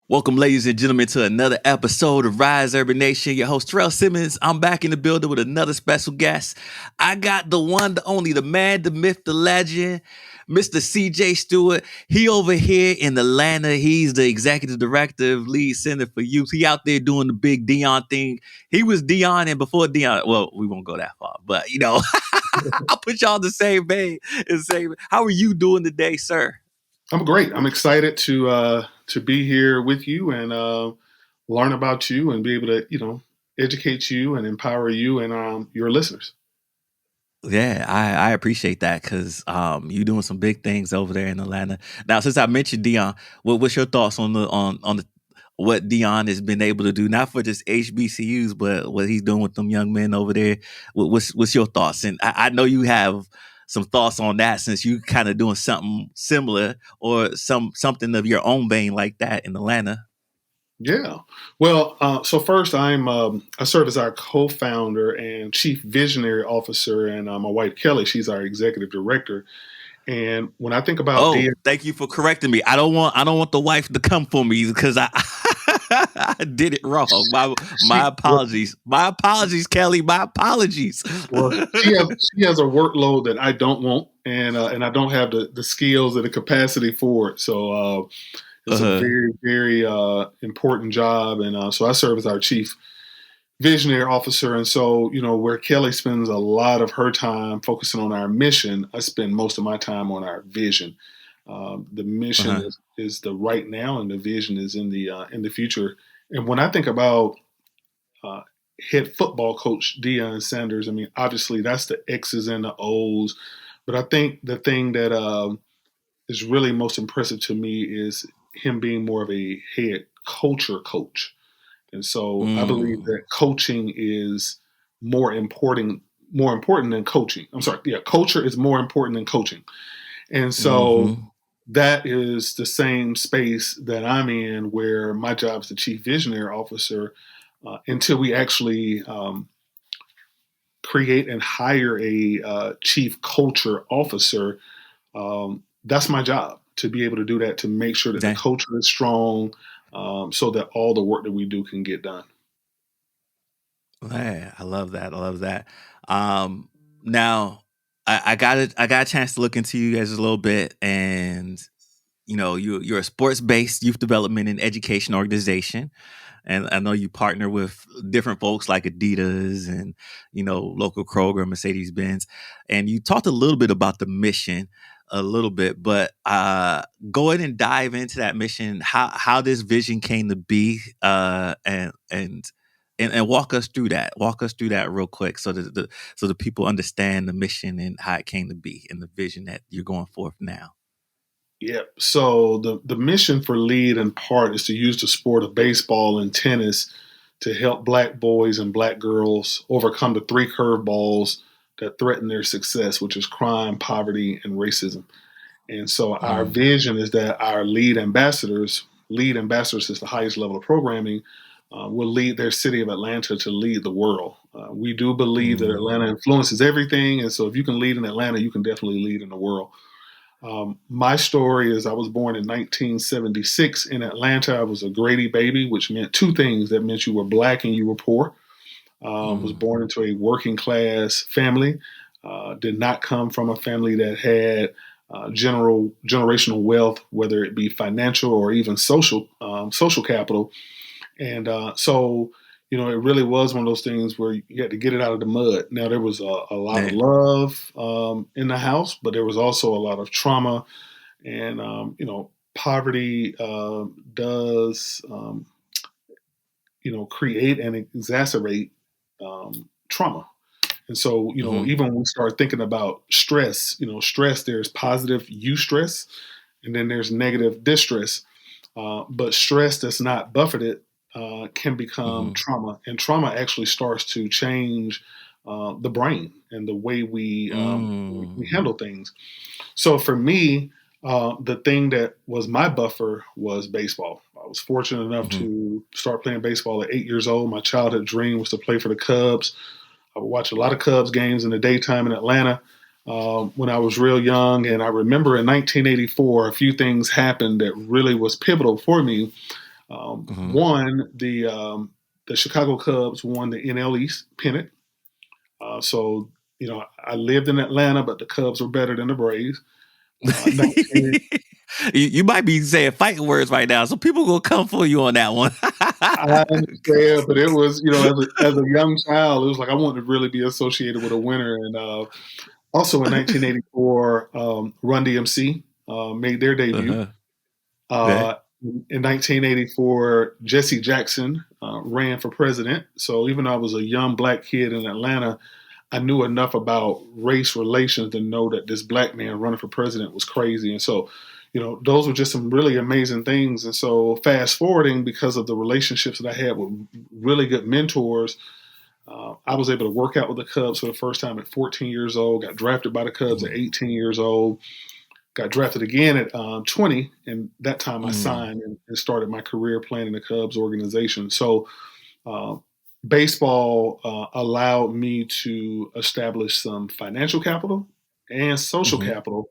Welcome, ladies and gentlemen, to another episode of Rise Urban Nation. Your host, Terrell Simmons. I'm back in the building with another special guest. I got the one, the only, the man, the myth, the legend, Mr. CJ Stewart. He over here in Atlanta. He's the executive director of Lead Center for Youth. He out there doing the big Dion thing. He was Dion, and before Dion, well, we won't go that far, but I'll put y'all in the same vein. How are you doing today, sir? I'm great. I'm excited to be here with you and learn about you and be able to educate you and empower you and your listeners. Yeah, I appreciate that because you doing some big things over there in Atlanta. Now, since I mentioned Dion, what's your thoughts on the what Dion has been able to do, not for just HBCUs, but what he's doing with them young men over there? What's your thoughts? And I know you have some thoughts on that since you kind of doing something similar or something of your own vein like that in Atlanta. Yeah. Well, so first, I serve as our co-founder and chief visionary officer, and my wife Kelly, she's our executive director. And when I think about Oh, D, thank you for correcting me. I don't want the wife to come for me because I I did it wrong. My she well, apologies. My apologies, Kelly. My apologies. well, she has a workload that I don't want, and I don't have the skills or the capacity for it. So. It's a uh-huh. very, very important job, and so I serve as our chief visionary officer. And so, where Kelly spends a lot of her time focusing on our mission, I spend most of my time on our vision. The mission Uh-huh. is the right now, and the vision is in the future. And when I think about uh, head football coach Deion Sanders, I mean, obviously that's the X's and the O's, but I think the thing that is really most impressive to me is him being more of a head culture coach. And so I believe Mm. that coaching is more important than coaching. I'm sorry, yeah, culture is more important than coaching. And so Mm-hmm. that is the same space that I'm in, where my job is the chief visionary officer. Until we actually create and hire a chief culture officer, that's my job, to be able to do that, to make sure that the Dang. culture is strong, so that all the work that we do can get done. Yeah, I love that. I love that. Now I got a chance to look into you guys a little bit, and you're a sports based youth development and education organization. And I know you partner with different folks like Adidas and local Kroger, Mercedes Benz. And you talked a little bit about the mission, a little bit, but go ahead and dive into that mission, how this vision came to be, and walk us through that. Walk us through that real quick, so that the people understand the mission and how it came to be and the vision that you're going forth now. Yeah. So the mission for Lead in part is to use the sport of baseball and tennis to help Black boys and Black girls overcome the three curveballs that threaten their success, which is crime, poverty, and racism. And so our Mm, vision is that our lead ambassadors is the highest level of programming, will lead their city of Atlanta to lead the world. We do believe that mm, Atlanta influences everything. And so if you can lead in Atlanta, you can definitely lead in the world. My story is I was born in 1976 in Atlanta. I was a Grady baby, which meant two things. That meant you were Black and you were poor. Was mm, born into a working class family. Did not come from a family that had generational wealth, whether it be financial or even social capital. And so, it really was one of those things where you had to get it out of the mud. Now, there was a lot of yeah. love in the house, but there was also a lot of trauma. And, poverty does, create and exacerbate trauma. And so, Mm-hmm. even when we start thinking about stress, stress, there's positive eustress, and then there's negative distress. But stress that's not buffeted can become Mm-hmm. trauma, and trauma actually starts to change the brain and the way we Mm. handle things. So for me, the thing that was my buffer was baseball. I was fortunate enough Mhm. to start playing baseball at 8 years old. My childhood dream was to play for the Cubs. I would watch a lot of Cubs games in the daytime in Atlanta when I was real young. And I remember in 1984, a few things happened that really was pivotal for me. Mhm. One, the Chicago Cubs won the NL East pennant. So, I lived in Atlanta, but the Cubs were better than the Braves. 19, You might be saying fighting words right now, so people gonna come for you on that one. I understand, but it was, as a young child, it was like I wanted to really be associated with a winner. And also in 1984, Run DMC made their debut. Uh-huh. Yeah. Uh, in 1984, Jesse Jackson ran for president. So even though I was a young black kid in Atlanta, I knew enough about race relations to know that this black man running for president was crazy. And so, those were just some really amazing things. And so, fast forwarding, because of the relationships that I had with really good mentors, I was able to work out with the Cubs for the first time at 14 years old, got drafted by the Cubs at Mhm. 18 years old, got drafted again at 20. And that time I Mm. signed and started my career playing in the Cubs organization. So, uh, baseball allowed me to establish some financial capital and social Mhm. capital.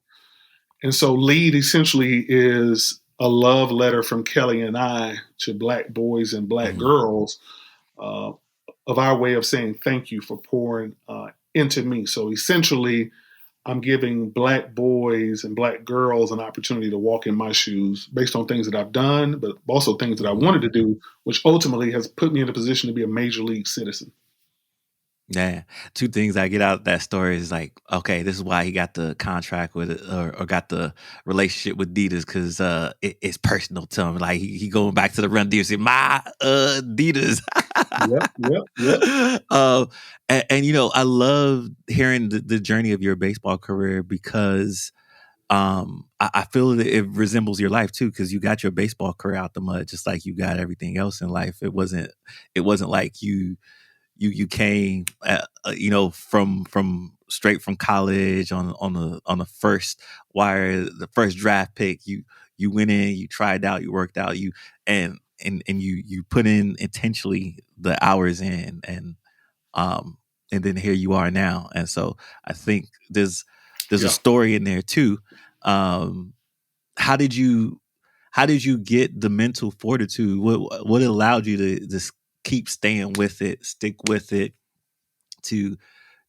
And so L.E.A.D essentially is a love letter from Kelly and I to black boys and black Mhm. girls, uh, of our way of saying thank you for pouring into me. So essentially, I'm giving black boys and black girls an opportunity to walk in my shoes based on things that I've done, but also things that I Mhm. wanted to do, which ultimately has put me in a position to be a major league citizen. Yeah. Two things I get out of that story is like, okay, this is why he got the contract with it, or got the relationship with Adidas, because it's personal to him. Like he going back to the Run DMC, my Adidas. Yep, yep, yep. uh, and I love hearing the journey of your baseball career, because I feel that it resembles your life too, because you got your baseball career out the mud just like you got everything else in life. It wasn't like you came from straight from college on the first wire, the first draft pick. You went in, you tried out, you worked out, and you put in intentionally the hours in, um and then here you are now. And so I think there's a Yeah. story in there too. um how did you get the mental fortitude? What allowed you to just keep staying with it, stick with it, to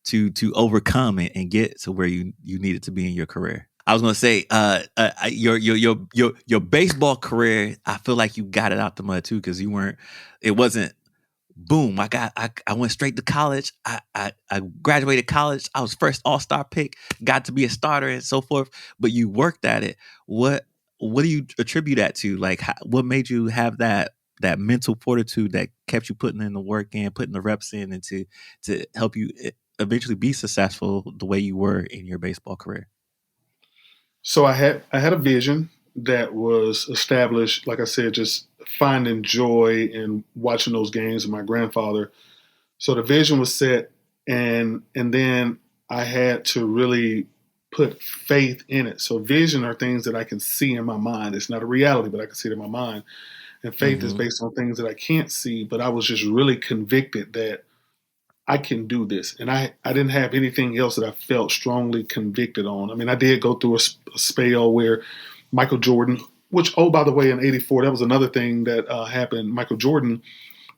to overcome it and get to where you needed to be in your career? I was gonna say, your baseball career, I feel like you got it out the mud too, because you weren't. It wasn't boom. I went straight to college. I graduated college. I was first all-star pick, got to be a starter and so forth. But you worked at it. What do you attribute that to? Like, what made you have that mental fortitude that kept you putting in the work in, putting the reps in, and to help you eventually be successful the way you were in your baseball career? So I had a vision that was established, like I said, just finding joy in watching those games with my grandfather. So the vision was set, and then I had to really put faith in it. So vision are things that I can see in my mind. It's not a reality, but I can see it in my mind. And faith is Mm-hmm. based on things that I can't see, but I was just really convicted that I can do this. And I didn't have anything else that I felt strongly convicted on. I mean, I did go through a spell where Michael Jordan, which, oh, by the way, in '84, that was another thing that happened. Michael Jordan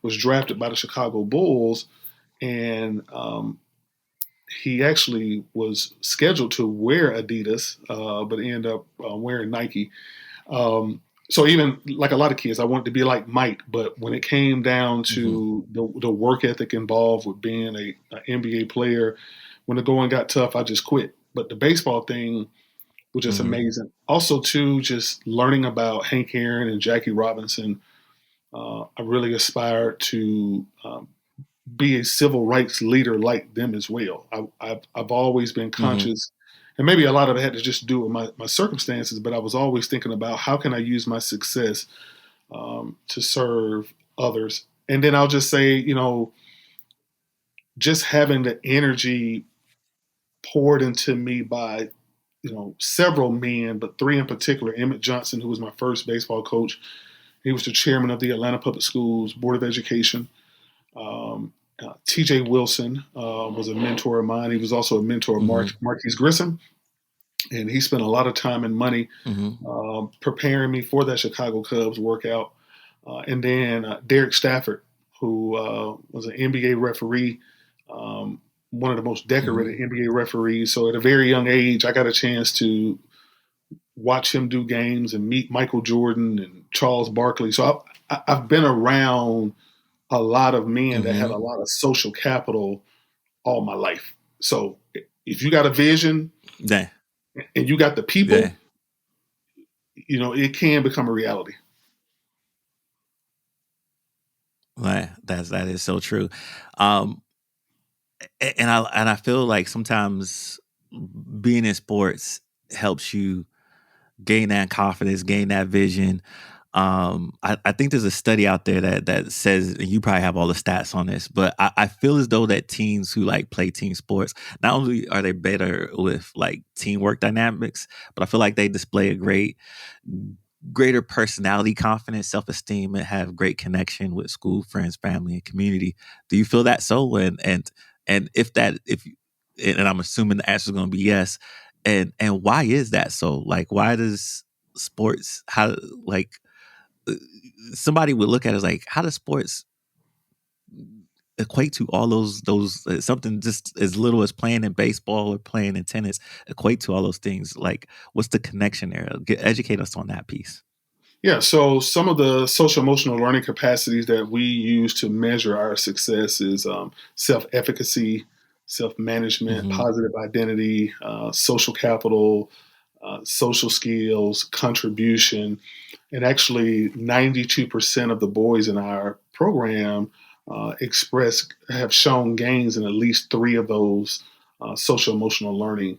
was drafted by the Chicago Bulls, and he actually was scheduled to wear Adidas, but he ended up wearing Nike. Um, so even like a lot of kids, I wanted to be like Mike, but when it came down Mm-hmm. to the work ethic involved with being a NBA player, when the going got tough, I just quit. But the baseball thing was just Mm-hmm. amazing. Also, too, just learning about Hank Aaron and Jackie Robinson, I really aspired to be a civil rights leader like them as well. I've always been Mm-hmm. conscious, and maybe a lot of it had to just do with my circumstances, but I was always thinking about how can I use my success to serve others. And then I'll just say, just having the energy poured into me by, several men, but three in particular. Emmett Johnson, who was my first baseball coach, he was the chairman of the Atlanta Public Schools Board of Education. TJ Wilson was a mentor of mine. He was also a mentor of Mm-hmm. Marquise Grissom, and he spent a lot of time and money Mm-hmm. preparing me for that Chicago Cubs workout. And then Derek Stafford, who was an NBA referee, um, one of the most Hmm. decorated NBA referees. So at a very young age, I got a chance to watch him do games and meet Michael Jordan and Charles Barkley. So I've been around a lot of men that had Hmm. a lot of social capital all my life. So if you got a vision Yeah. and you got the Yeah. people, it can become a reality. Right. That is so true. Um, and I feel like sometimes being in sports helps you gain that confidence, gain that vision. I think there's a study out there that says, and you probably have all the stats on this, but I feel as though that teens who like play team sports, not only are they better with like teamwork dynamics, but I feel like they display a greater personality, confidence, self-esteem, and have great connection with school, friends, family, and community. Do you feel that so? And and I'm assuming the answer is going to be yes. And why is that so? Like, why does sports how like uh, somebody would look at it as like, how does sports equate to all those something just as little as playing in baseball or playing in tennis equate to all those things? Like, what's the connection there? Educate us on that piece. Yeah, so some of the social emotional learning capacities that we use to measure our success is self efficacy, self management, Hmm. positive identity, social capital, social skills, contribution. And actually, 92% of the boys in our program have shown gains in at least three of those social emotional learning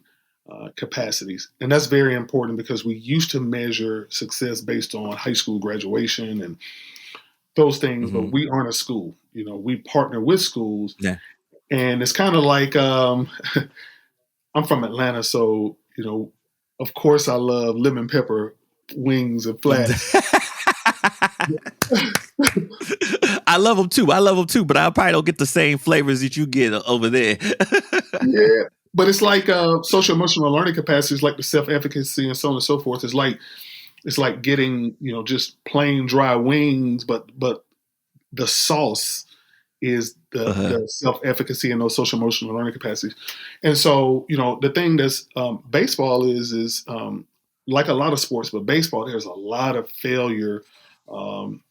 capacities. And that's very important because we used to measure success based on high school graduation and those things, but Hmm. we aren't a school. We partner with schools. Yeah. And it's kind of like I'm from Atlanta, so, of course I love lemon pepper wings and flats. I love them too. I love them too, but I probably don't get the same flavors that you get over there. Yeah. But it's like social emotional learning capacities, like the self efficacy and so on and so forth. It's like getting just plain dry wings, but the sauce is Uh-huh. the self efficacy and those social emotional learning capacities. And so the thing that's baseball is like a lot of sports, but baseball there's a lot of failure um,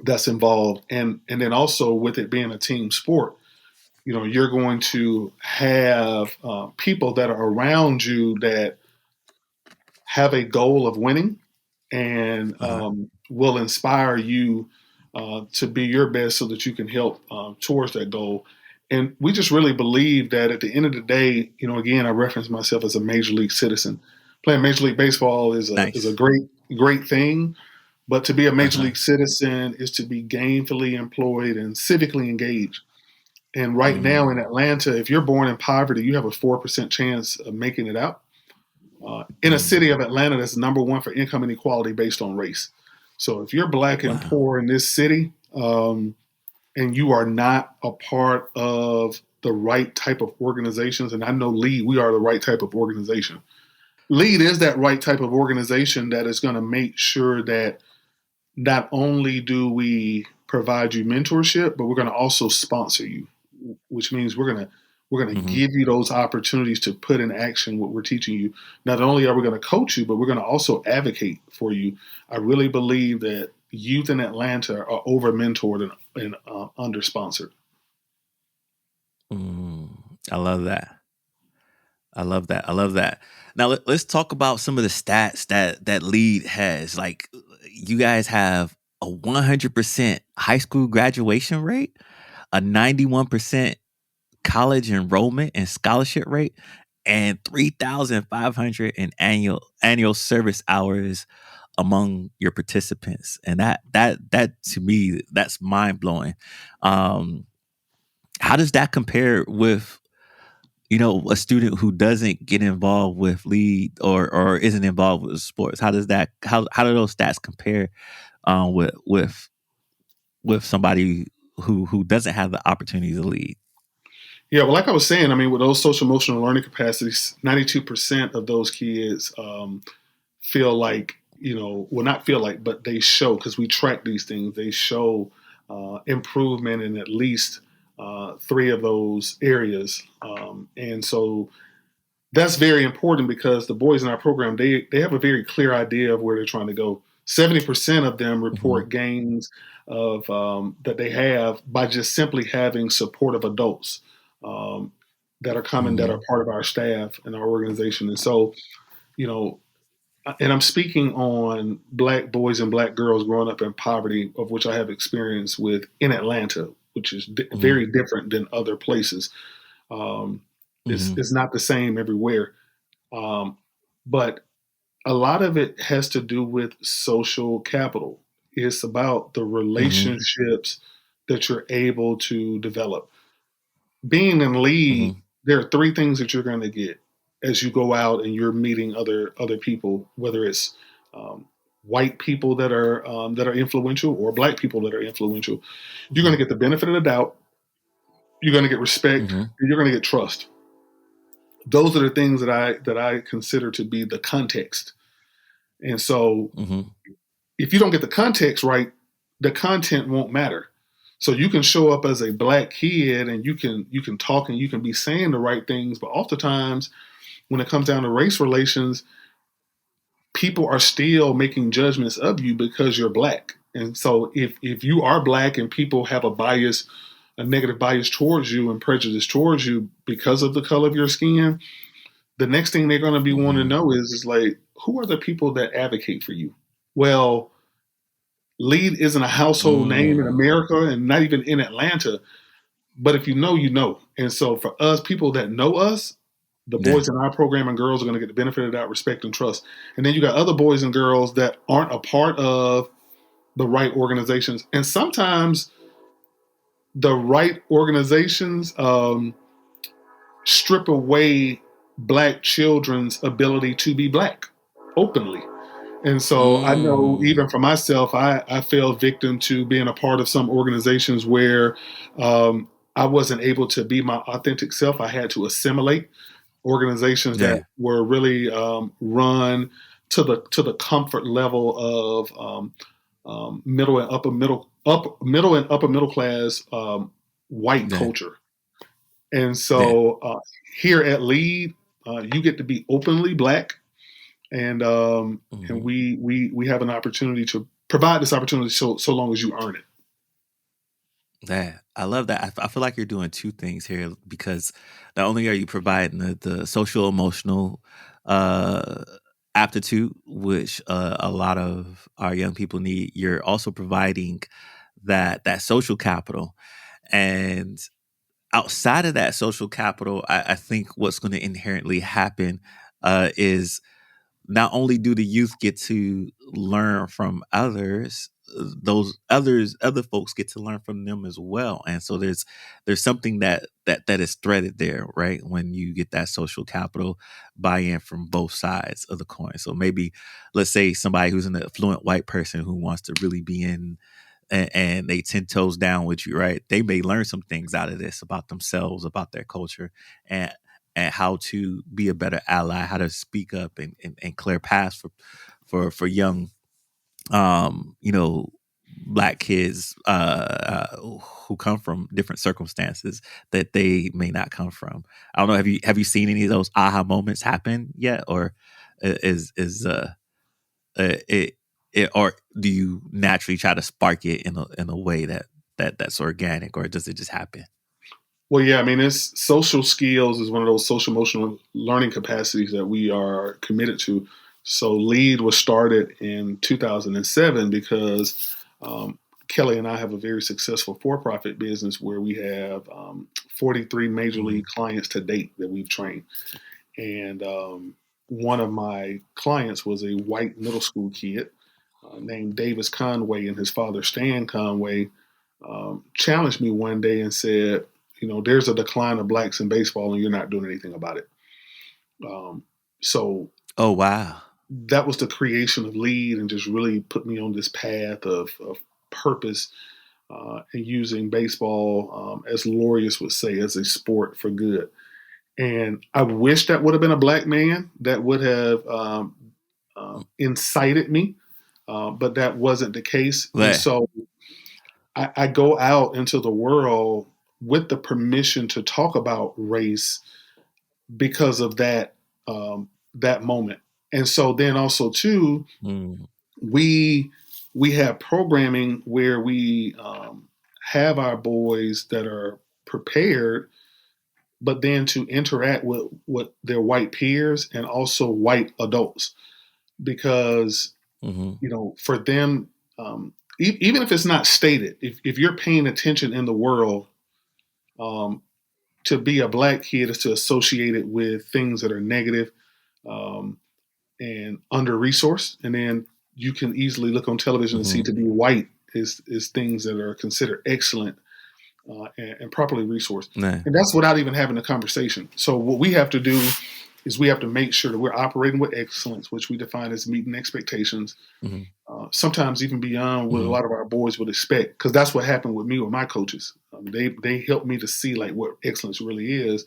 that's involved, and then also with it being a team sport you're going to have people that are around you that have a goal of winning and Uh-huh. will inspire you to be your best so that you can help towards that goal. And we just really believe that at the end of the day, again, I reference myself as a major league citizen. Playing Major League Baseball is a Nice. great thing, but to be a major Uh-huh. league citizen is to be gainfully employed and civically engaged. And right now in Mm, Atlanta, if you're born in poverty, you have a 4% chance of making it out. In a mm. city of Atlanta that's number one for income inequality based on race. So if you're black and Wow. poor in this city, and you are not a part of the right type of organizations, and I know L.E.A.D, we are the right type of organization. L.E.A.D is that right type of organization that is going to make sure that not only do we provide you mentorship, but we're going to also sponsor you, which means we're going to Mhm. give you those opportunities to put in action what we're teaching you. Not only are we going to coach you, but we're going to also advocate for you. I really believe that youth in Atlanta are over mentored and under sponsored. Mm. I love that. I love that. I love that. Now let's talk about some of the stats that Lead has. Like, you guys have a 100% high school graduation rate, a 91% college enrollment and scholarship rate, and 3,500 in annual service hours among your participants. And that to me, that's mind blowing. Um, how does that compare with a student who doesn't get involved with lead or isn't involved with sports? How do those stats compare with somebody who doesn't have the opportunity to lead? Yeah, well, like I was saying, I mean, with those social emotional learning capacities, 92% of those kids feel like well, not feel like, but they show, because we track these things. They show improvement in at least three of those areas, and so that's very important because the boys in our program, they have a very clear idea of where they're trying to go. 70% of them Mm-hmm. report gains of that they have by just simply having supportive adults um, that are coming, that Mm-hmm. are part of our staff and our organization. And so, you know, and I'm speaking on black boys and black girls growing up in poverty, of which I have experience with in Atlanta, which is Mm-hmm. very different than other places. Um, Mm-hmm. it's not the same everywhere, um, but a lot of it has to do with social capital. It's about the Mm-hmm. relationships that you're able to develop. Being in lead, Mm-hmm. there are three things that you're going to get as you go out and you're meeting other people, whether it's white people that are influential or black people that are influential. You're going to get the benefit of the doubt. You're going to get respect, Mm-hmm. and you're going to get trust. Those are the things that I consider to be the context. And so Mm-hmm. if you don't get the context right, the content won't matter. So you can show up as a black kid and you can talk and you can be saying the right things, but oftentimes when it comes down to race relations, people are still making judgments of you because you're black. And so if you are black and people have a negative bias towards you and prejudice towards you because of the color of your skin, the next thing they're going to be wanting to Mm-hmm. know is like, who are the people that advocate for you? Well, Lead isn't a household name in Mm. America and not even in Atlanta. But if you know, you know. And so for us, people that know us, the Yeah. boys in our program and girls are going to get the benefit of that respect and trust. And then you got other boys and girls that aren't a part of the right organizations. And sometimes the right organizations strip away black children's ability to be black openly. And so I know Mm. even for myself, I fell victim to being a part of some organizations where I wasn't able to be my authentic self. I had to assimilate organizations that Yeah. were really run to the comfort level of middle and upper middle class white Yeah. culture. And Yeah. so here at Lead, you get to be openly black, and Mm-hmm. we have an opportunity to provide this opportunity so long as you earn it. Yeah, I love that. I feel like you're doing two things here because not only are you providing the social emotional uh, aptitude, which a lot of our young people need, you're also providing that social capital. And outside of that social capital, I think what's going to inherently happen is not only do the youth get to learn from others, those other folks get to learn from them as well. And so there's something that is threaded there, right? When you get that social capital buy-in from both sides of the coin. So maybe let's say somebody who's an affluent white person who wants to really be in and they 10 toes down with you, right? They may learn some things out of this about themselves, about their culture, and and how to be a better ally, how to speak up and clear paths for young you know black kids who come from different circumstances that they may not come from. I don't know, have you seen any of those aha moments happen yet, or is it or do you naturally try to spark it in a way that's organic, or does it just happen? Well, yeah, I mean, it's social skills is one of those social emotional learning capacities that we are committed to. So, Lead was started in 2007 because Kelly and I have a very successful for-profit business where we have 43 major Hmm. league clients to date that we've trained. And one of my clients was a white middle school kid named Davis Conway, and his father, Stan Conway, challenged me one day and said, there's a decline of blacks in baseball and you're not doing anything about it. Um, so Oh, wow. that was the creation of Lead and just really put me on this path of purpose and using baseball, as Laureus would say, as a sport for good. And I wish that would have been a black man that would have incited me, but that wasn't the case. And Yeah. so I go out into the world with the permission to talk about race because of that moment. And so then also too, Mm, we we have programming where we have our boys that are prepared, but then to interact with their white peers and also white adults, because hmm for them, even if it's not stated, if you're paying attention in the world, um, to be a black kid is to associate it with things that are negative, um, and under resourced, and then you can easily look on television and see hmm to be white is things that are considered excellent, and properly resourced, Yeah. and that's without even having a conversation. So what we have to do is we have to make sure that we're operating with excellence, which we define as meeting expectations, hmm sometimes even beyond what a hmm lot of our boys would expect, because that's what happened with me with my coaches. They helped me to see like what excellence really is,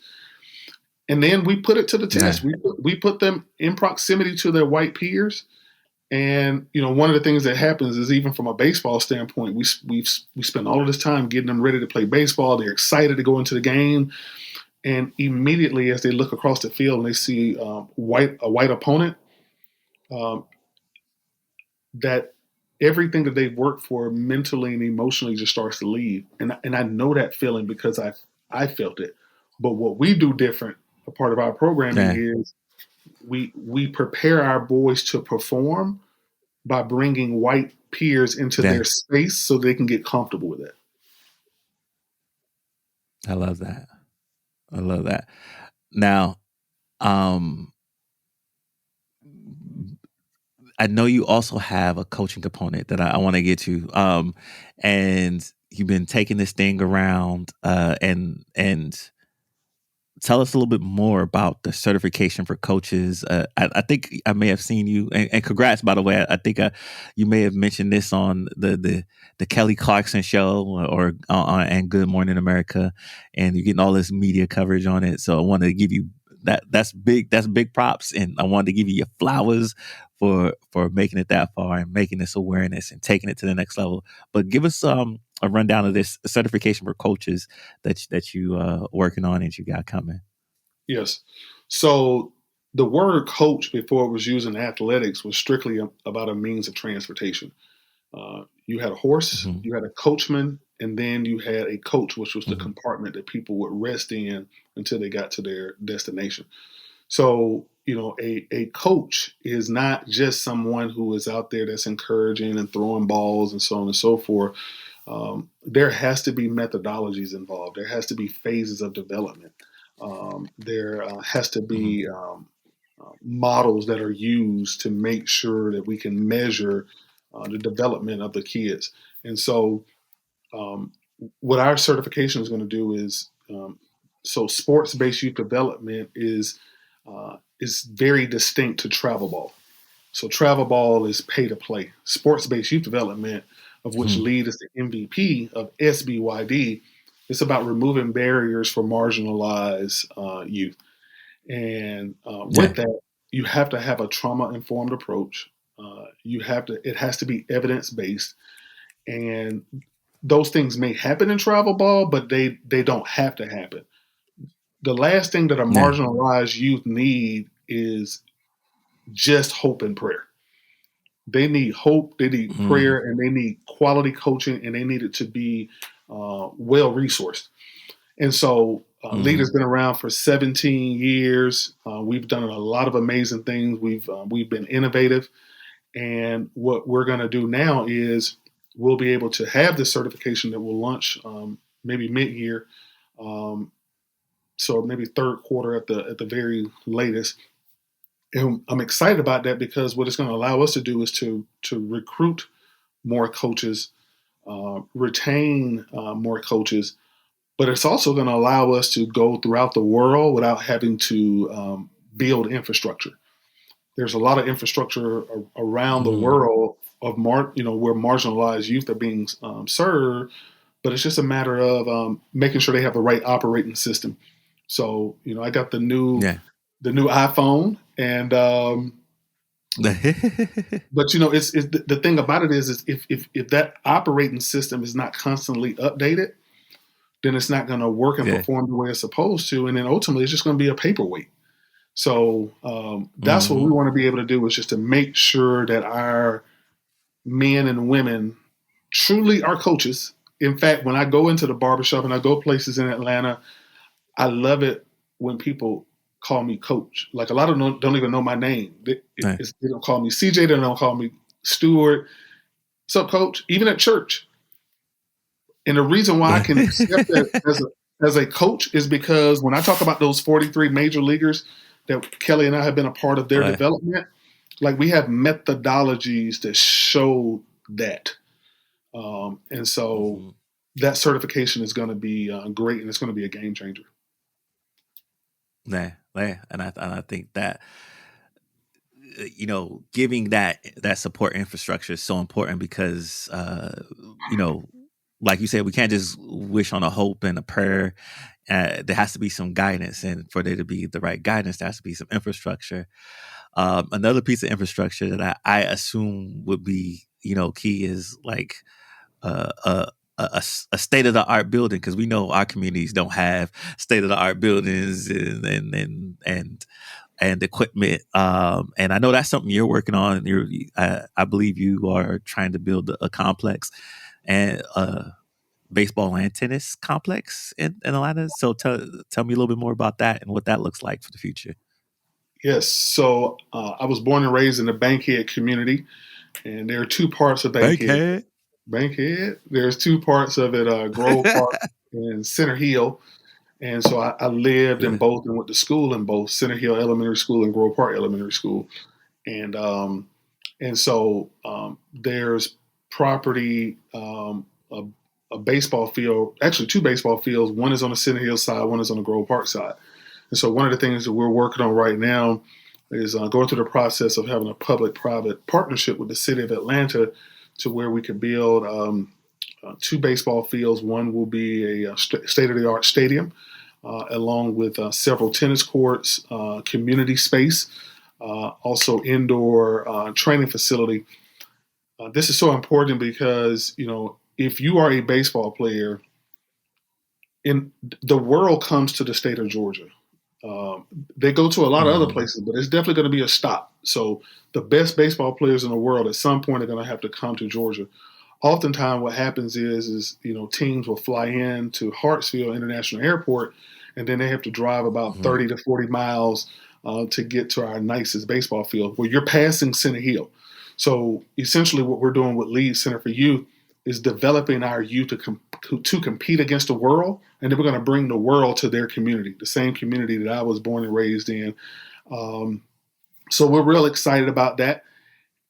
and then we put it to the test. Yeah. We put them in proximity to their white peers, and one of the things that happens is, even from a baseball standpoint, we spend all of this time getting them ready to play baseball. They're excited to go into the game, and immediately as they look across the field and they see a white opponent, um, that everything that they've worked for mentally and emotionally just starts to leave. And I know that feeling because I felt it. But what we do different, a part of our programming, Yeah. is we prepare our boys to perform by bringing white peers into Yeah. their space so they can get comfortable with it. I love that. I love that. Now, um, I know you also have a coaching component that I want to get to. And you've been taking this thing around, and tell us a little bit more about the certification for coaches. I think I may have seen you, and congrats, by the way. I think you may have mentioned this on the Kelly Clarkson show, or and Good Morning America, and you're getting all this media coverage on it. So I wanted to give you that. That's big. That's big props, and I wanted to give you your flowers for making it that far and making this awareness and taking it to the next level. But give us a rundown of this certification for coaches that you working on and you got coming. Yes. So the word coach, before it was used in athletics, was strictly about a means of transportation. You had a horse, hmm you had a coachman, and then you had a coach, which was the hmm compartment that people would rest in until they got to their destination. So, a coach is not just someone who is out there that's encouraging and throwing balls and so on and so forth. There has to be methodologies involved. There has to be phases of development. There has to hmm be models that are used to make sure that we can measure the development of the kids. And so, um, what our certification is going to do is, so sports-based youth development is very distinct to travel ball. So travel ball is pay to play. Sports-based youth development, of which hmm L.E.A.D is the MVP of SBYD, it's about removing barriers for marginalized youth. And Yeah. with that, you have to have a trauma-informed approach. It has to be evidence-based, and those things may happen in travel ball, but they don't have to happen. The last thing that a Yeah. marginalized youth need is just hope and prayer. They need hope, they need hmm prayer, and they need quality coaching, and they need it to be well resourced. And so, L.E.A.D hmm has been around for 17 years. We've done a lot of amazing things. We've been innovative, and what we're going to do now is we'll be able to have this certification that will launch maybe mid-year, um, so maybe third quarter at the very latest. And I'm excited about that because what it's going to allow us to do is to recruit more coaches, retain more coaches, but it's also going to allow us to go throughout the world without having to build infrastructure. There's a lot of infrastructure around the hmm world of where marginalized youth are being served, but it's just a matter of making sure they have the right operating system. So I got the new Yeah. the new iPhone, and But it's the thing about it is if that operating system is not constantly updated, then it's not going to work and Yeah. perform the way it's supposed to, and then ultimately it's just going to be a paperweight. So that's what we Hmm. want to be able to do, is just to make sure that our men and women truly are coaches. In fact, when I go into the barbershop and I go places in Atlanta, I love it when people call me coach. Like, a lot of them don't even know my name. Yeah. They don't call me CJ. They don't call me Stewart. What's up, coach? Even at church. And the reason why I can accept that as a coach is because when I talk about those 43 major leaguers that Kelly and I have been a part of their Right. development, like, we have methodologies that show that. And so Hmm. that certification is going to be great, and it's going to be a game changer. Yeah, yeah, and I think that giving that support infrastructure is so important because you know, like you said, we can't just wish on a hope and a prayer. There has to be some guidance, and for there to be the right guidance, there has to be some infrastructure. Another piece of infrastructure that I assume would be key is like uh, a a state of the art building, because we know our communities don't have state of the art buildings and equipment. And I know that's something you're working on. I believe you are trying to build a complex and baseball and tennis complex in Atlanta. So tell me a little bit more about that and what that looks like for the future. Yes. So I was born and raised in the Bankhead community, and there are two parts of Bankhead. Bankhead. Bankhead. There's two parts of it: Grove Park and Center Hill. And so I lived in Yeah. both and went to school in both Center Hill Elementary School and Grove Park Elementary School. And so there's property, a baseball field, actually two baseball fields. One is on the Center Hill side, one is on the Grove Park side. And so one of the things that we're working on right now is going through the process of having a public-private partnership with the city of Atlanta, to where we can build two baseball fields. One will be a state-of-the-art stadium, along with several tennis courts, community space, also indoor training facility. This is so important because, if you are a baseball player, in the world comes to the state of Georgia. Um, they go to a lot of other Hmm. places, but it's definitely going to be a stop. So the best baseball players in the world at some point are going to have to come to Georgia. Oftentimes, what happens is teams will fly in to Hartsfield International Airport, and then they have to drive about Hmm. 30 to 40 miles to get to our nicest baseball field, where you're passing Center Hill. So essentially, what we're doing with Lead Center for Youth is developing our youth to compete against the world, and then we're going to bring the world to their community, the same community that I was born and raised in. Um, so we're real excited about that.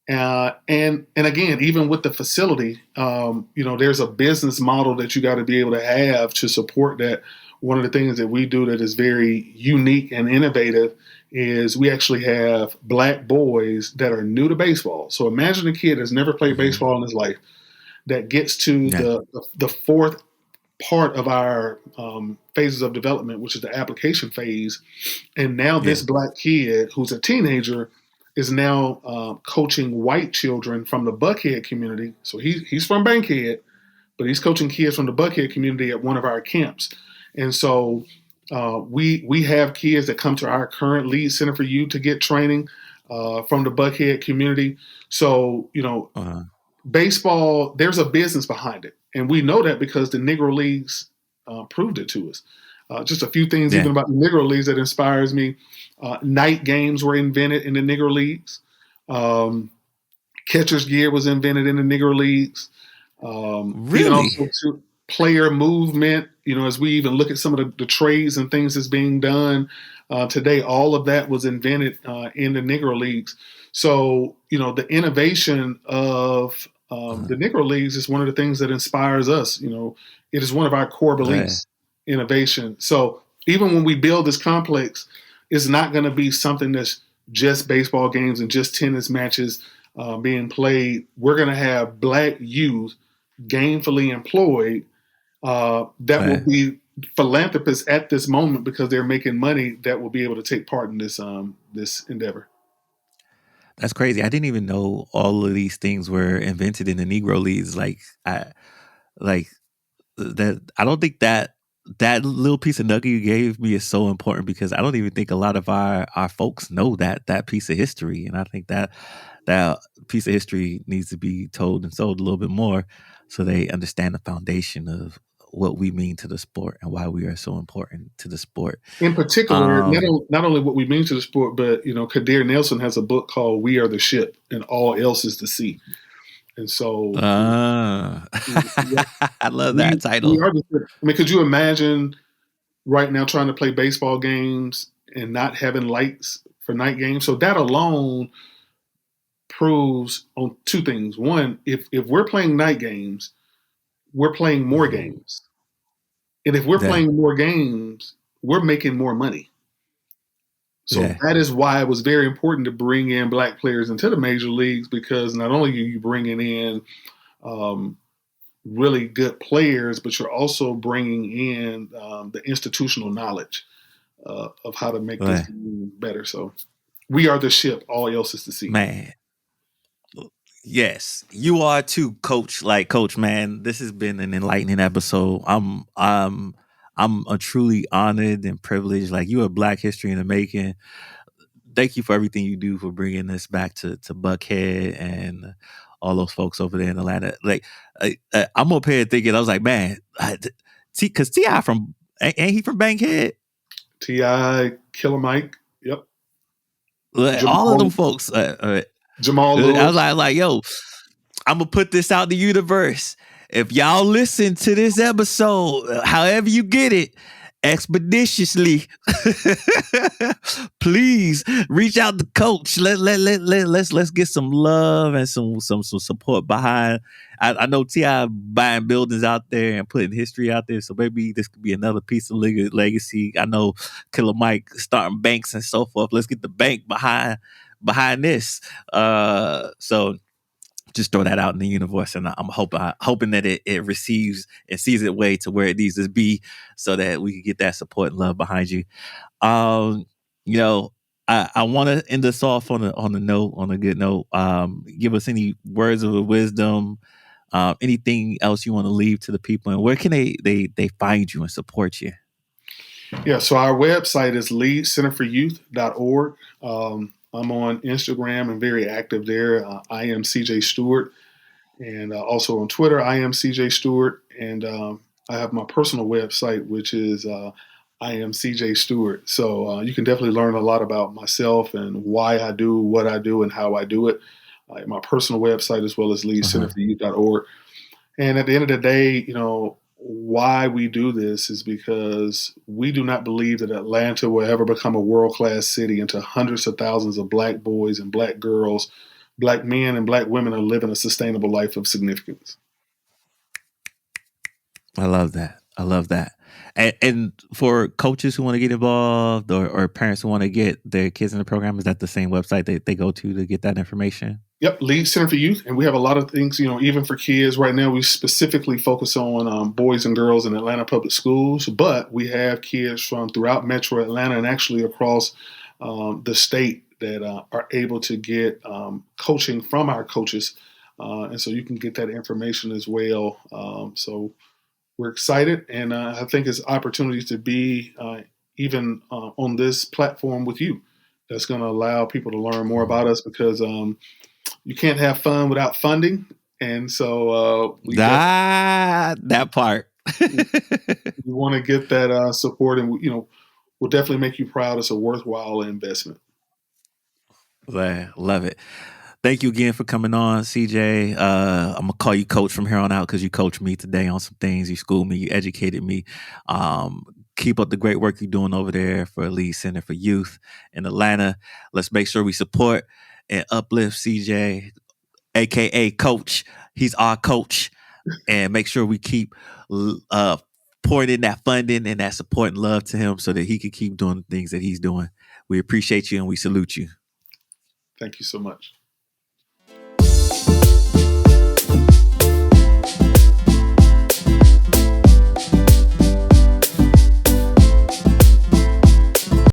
And again, even with the facility, there's a business model that you got to be able to have to support that. One of the things that we do that is very unique and innovative is we actually have black boys that are new to baseball. So imagine a kid that's never played Hmm. baseball in his life, that gets to Yeah. the fourth part of our phases of development, which is the application phase. And now this Yeah. black kid who's a teenager is now coaching white children from the Buckhead community. So he's from Bankhead, but he's coaching kids from the Buckhead community at one of our camps. And so we have kids that come to our current Lead Center for You to get training from the Buckhead community. So Uh-huh. baseball, there's a business behind it, and we know that because the Negro Leagues proved it to us. Just a few things Yeah. even about the Negro Leagues that inspires me. Night games were invented in the Negro Leagues. Um, Catcher's gear was invented in the Negro Leagues. Even Really? also to player movement, as we even look at some of the trades and things that's being done today, all of that was invented in the Negro Leagues. So, the innovation of Uh-huh. the Negro Leagues is one of the things that inspires us. It is one of our core Yeah. beliefs, innovation. So, even when we build this complex, it's not going to be something that's just baseball games and just tennis matches being played. We're going to have black youth gainfully employed that will Yeah. be philanthropists at this moment because they're making money that will be able to take part in this endeavor. That's crazy. I didn't even know all of these things were invented in the Negro Leagues. Like that. I don't think that little piece of nugget you gave me is so important because I don't even think a lot of our folks know that piece of history, and I think that piece of history needs to be told and sold a little bit more so they understand the foundation of what we mean to the sport and why we are so important to the sport. In particular, Um, not only what we mean to the sport, but Kadir Nelson has a book called "We Are the Ship, and All Else Is the Sea." And so, uh, yeah, I love that we title. are the ship. I mean, could you imagine right now trying to play baseball games and not having lights for night games? So that alone proves on two things. One, if we're playing night games, we're playing more Mhm. games, and if we're Yeah, playing more games, we're making more money. So yeah, that is why it was very important to bring in black players into the major leagues, because not only are you bringing in um, really good players, but you're also bringing in the institutional knowledge of how to make this yeah. game better. So we are the ship; all else is the sea. Man. Yes, you are too, Coach. Like, Coach, man, this has been an enlightening episode. I'm a truly honored and privileged. Like, you are Black history in the making. Thank you for everything you do for bringing this back to Buckhead and all those folks over there in Atlanta. Like, I'm up here thinking, I was like, man, because Ti from ain't he from Bankhead? Ti, Killer Mike, yep, Like, all of them Jamal, folks. Jamal I was Lewis. like, yo, I'm gonna put this out the universe. If y'all listen to this episode, however you get it, expeditiously, please reach out to Coach. Let's get some love and some support behind. I know Ti buying buildings out there and putting history out there, so maybe this could be another piece of legacy. I know Killer Mike starting banks and so forth. Let's get the bank behind this. So just throw that out in the universe, and I'm hoping that it receives and sees its way to where it needs to be, so that we can get that support and love behind you. Um, you know, I want to end us off on a good note. Give us any words of wisdom, anything else you want to leave to the people, and where can they find you and support you? Yeah, so our website is leadcenterforyouth.org. I'm on Instagram and very active there. I am CJ Stewart. And also on Twitter, I am CJ Stewart. And I have my personal website, which is I am CJ Stewart. So you can definitely learn a lot about myself and why I do what I do and how I do it. My personal website, as well as Uh-huh. leadcenterforyouth.org. And at the end of the day, why we do this is because we do not believe that Atlanta will ever become a world class city until hundreds of thousands of black boys and black girls, black men and black women are living a sustainable life of significance. I love that. I love that. And for coaches who want to get involved, or parents who want to get their kids in the program, is that the same website they go to get that information? Yep, Lead Center for Youth, and we have a lot of things. Even for kids. Right now, we specifically focus on boys and girls in Atlanta public schools, but we have kids from throughout Metro Atlanta and actually across the state that are able to get coaching from our coaches, and so you can get that information as well. So we're excited, and I think it's opportunities to be even on this platform with you. That's going to allow people to learn more Mhm. about us, because you can't have fun without funding, and so we definitely That part. want to get that support, and we'll definitely make you proud. It's a worthwhile investment. Love it. Thank you again for coming on, CJ. I'm gonna call you Coach from here on out because you coached me today on some things. You schooled me, you educated me. Um, Keep up the great work you're doing over there for L.E.A.D Center for Youth in Atlanta. Let's make sure we support and uplift CJ, aka Coach. He's our coach, and make sure we keep uh, pouring in that funding and that support and love to him so that he can keep doing the things that he's doing. We appreciate you and we salute you. Thank you so much.